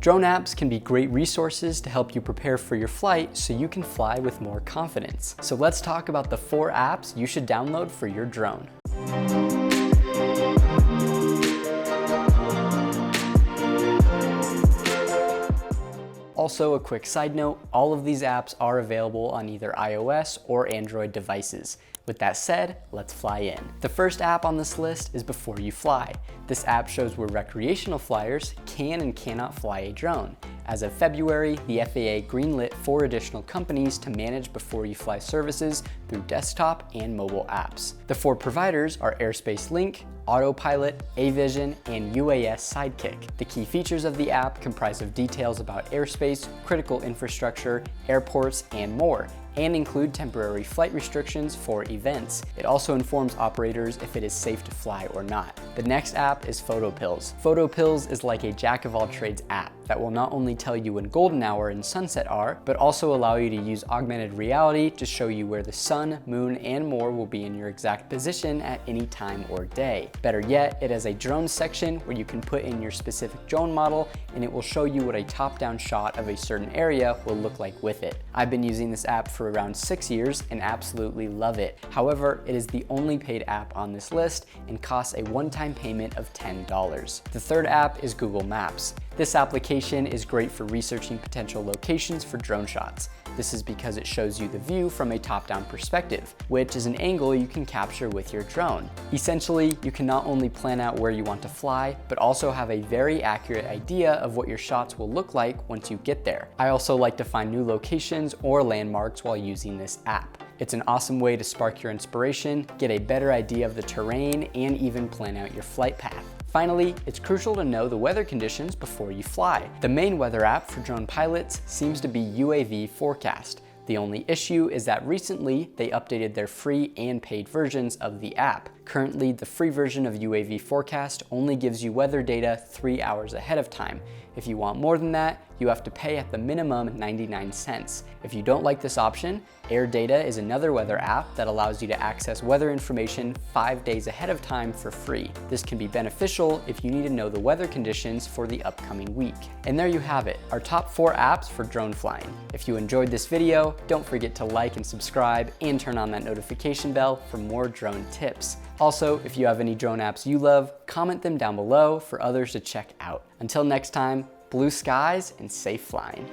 Drone apps can be great resources to help you prepare for your flight so you can fly with more confidence. So let's talk about the 4 apps you should download for your drone. Also, a quick side note, all of these apps are available on either iOS or Android devices. With that said, let's fly in. The first app on this list is Before You Fly. This app shows where recreational flyers can and cannot fly a drone. As of February, the FAA greenlit 4 additional companies to manage Before You Fly services through desktop and mobile apps. The 4 providers are Airspace Link, Autopilot, Avision, and UAS Sidekick. The key features of the app comprise of details about airspace, critical infrastructure, airports, and more, and include temporary flight restrictions for events. It also informs operators if it is safe to fly or not. The next app is PhotoPills. PhotoPills is like a jack-of-all-trades app that will not only tell you when golden hour and sunset are, but also allow you to use augmented reality to show you where the sun, moon, and more will be in your exact position at any time or day. Better yet, it has a drone section where you can put in your specific drone model and it will show you what a top-down shot of a certain area will look like with it. I've been using this app for around 6 years and absolutely love it. However, it is the only paid app on this list and costs a one-time payment of $10. The third app is Google Maps. This application is great for researching potential locations for drone shots. This is because it shows you the view from a top-down perspective, which is an angle you can capture with your drone. Essentially, you can not only plan out where you want to fly, but also have a very accurate idea of what your shots will look like once you get there. I also like to find new locations or landmarks while using this app. It's an awesome way to spark your inspiration, get a better idea of the terrain, and even plan out your flight path. Finally, it's crucial to know the weather conditions before you fly. The main weather app for drone pilots seems to be UAV Forecast. The only issue is that recently they updated their free and paid versions of the app. Currently, the free version of UAV Forecast only gives you weather data 3 hours ahead of time. If you want more than that, you have to pay at the minimum 99 cents. If you don't like this option, AirData is another weather app that allows you to access weather information 5 days ahead of time for free. This can be beneficial if you need to know the weather conditions for the upcoming week. And there you have it, our top 4 apps for drone flying. If you enjoyed this video, don't forget to like and subscribe and turn on that notification bell for more drone tips. Also, if you have any drone apps you love, comment them down below for others to check out. Until next time, blue skies and safe flying.